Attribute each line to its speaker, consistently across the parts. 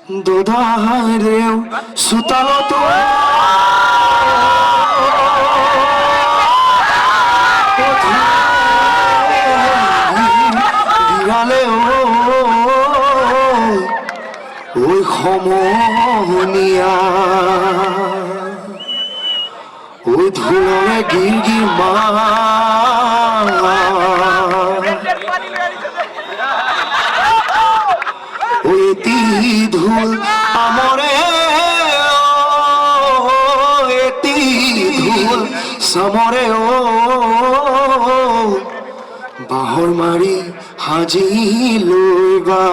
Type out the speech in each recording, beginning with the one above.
Speaker 1: দোধাৰেও চোতালতো বিৰালেও ঐ সমনীয়া ঐ ঢোলৰে গিৰ মা এটি ঢোল আমরে এটি ঢোল সমরে ও বাহর মারি হাজি লইবা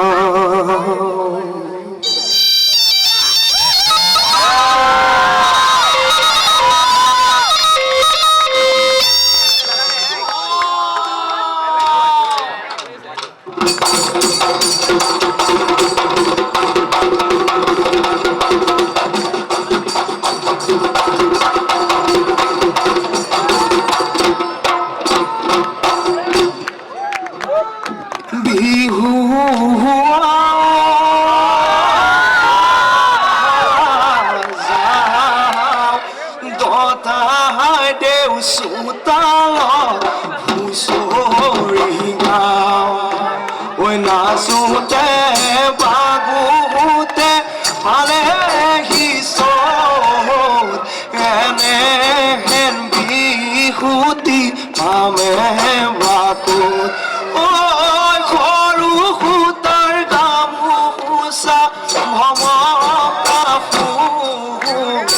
Speaker 1: নাচোতে বাগুতে পালে হিচত এনে হেন বিহুতি পামে বাকুত ঐ সৰু সূতাৰ গামোচা ভমকা ফুল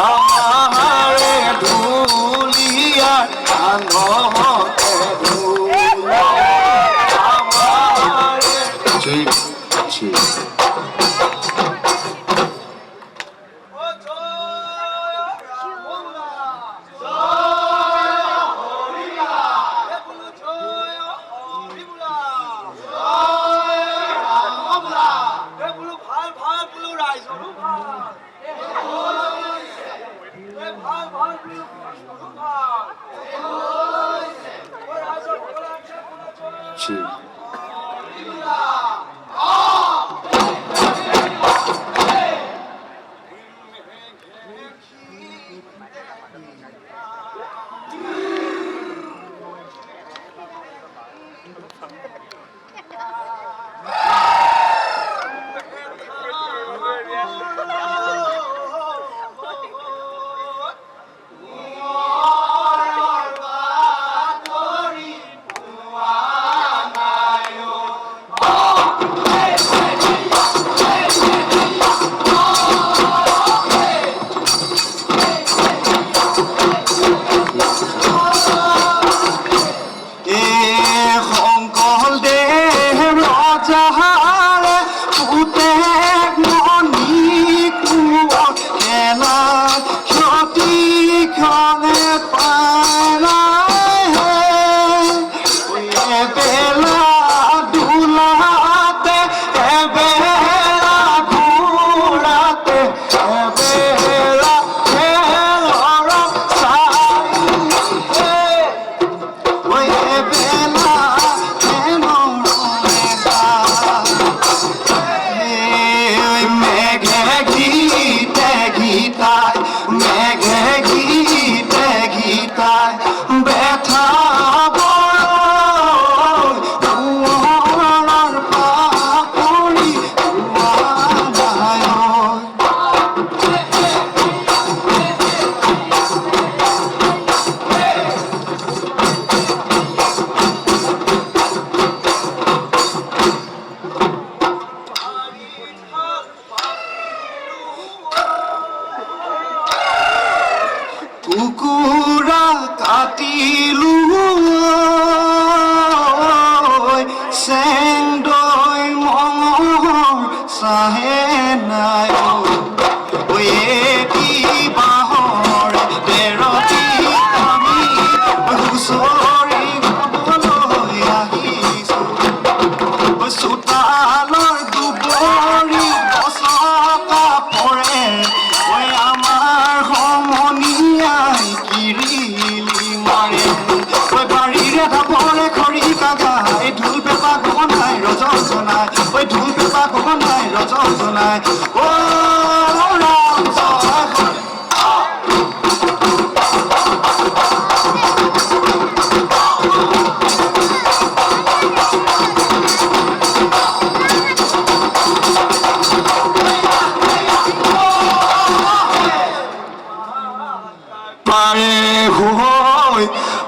Speaker 1: আমাৰে ঢুলীয়াৰ কাণতে কুকুৰা কাটিলো চেংদৈ মঙৰ চাহে নাই এটি বাঁহৰ তেৰটি আমি হুঁচৰি গাবলৈ আহিছোঁ চোতালৰ দুবৰি গছকা পৰে আমাৰ সমনীয়াই কিৰিলি মাৰে বাৰীৰে ধাপৰে খৰি কাগাই ঢোল পেঁপা গগনাই ৰজক জনাই ঢোল পেঁপা গগনাই ৰজক জনাই নাই ও ৰাম জয়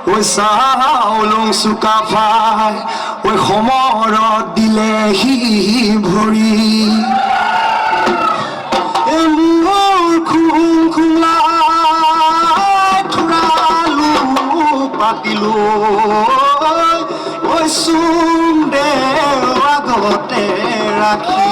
Speaker 1: ঐ চাউলং চুকাফাই ঐ সমৰত দিলেহি ভৰি মোৰ খুং খুংলাই থোৰালো পাতিলো ঐ চুম দেও আগতে ৰাখি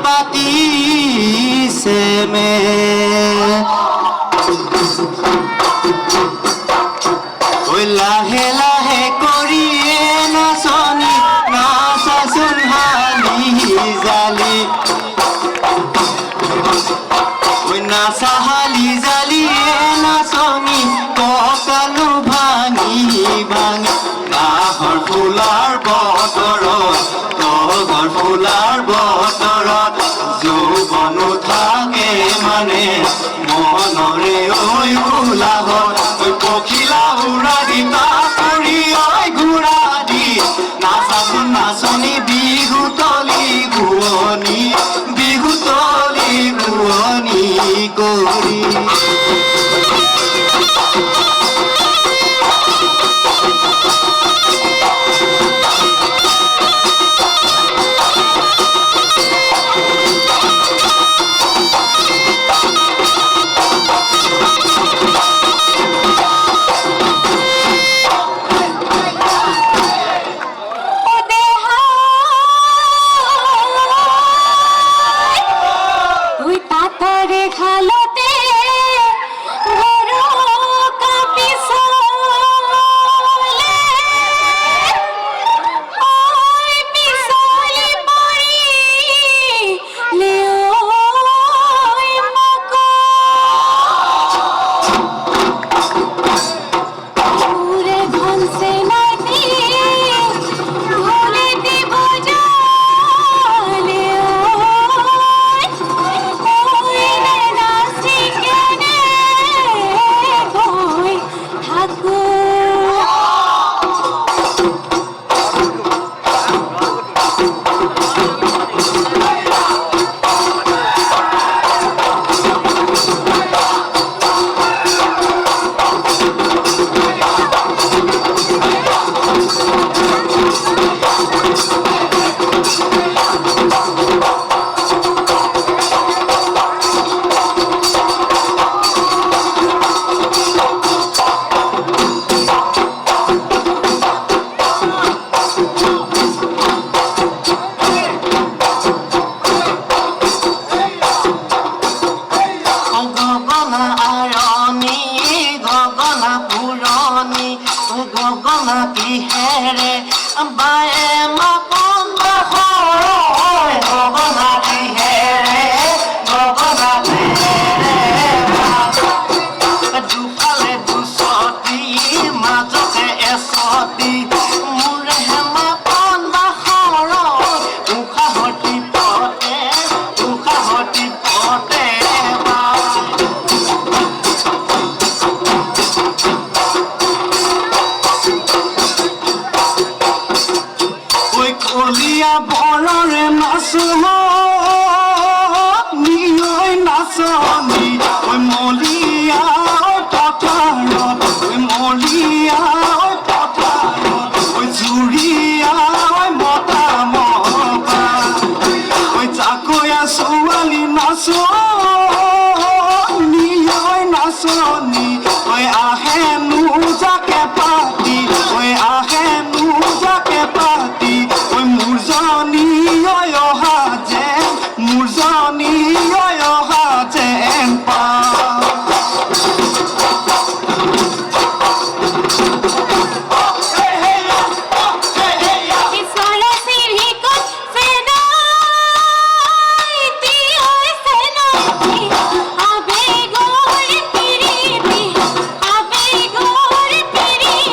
Speaker 2: पाती से मैं
Speaker 1: ঐ লাহে লাহে কৰিয়ে নাচনি নাচাচোন হালি জালি ঐ নাচা হালি জালিয়ে নাচনি কঁকালো ভাঙি ভাঙি নাহৰ ফুলাৰ বতৰত তগৰ ফুলাৰ বতৰত যৌৱনো থাকে মানে মনৰে ঐ উলাহত ঐ পখিলা উৰা দি তাকৰি ঐ ঘোঁৰা দি নাচাচোন নাচনি বিহুতলি ঘূৰণি বিহুতলি ঘূৰণি কৰি গগনা কিহেৰে বায়ে মাকন গগনা কিহেৰে গগনা দুফালে দুচতি মাজতে এচতি মোৰে মাকন বাহৰ উশাহতি পতে কলিয়া বৰৰে নাচো নিয়ৈ নাচনি ঐ মলিয়া পথাৰত ঐ মলিয়া পথাৰত ঐ জুৰিয়া মতা মতা ঐ জাকৈয়া ছোৱালী নাচো নিয়ৈ নাচনি ঐ আহে নোজাকে পাতি ঐ আহে নোজাকে পাতি Murzani yoha jen, Murzani yoha jen pa.
Speaker 2: Abe gor piriti,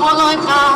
Speaker 2: পাবলৈ পাওঁ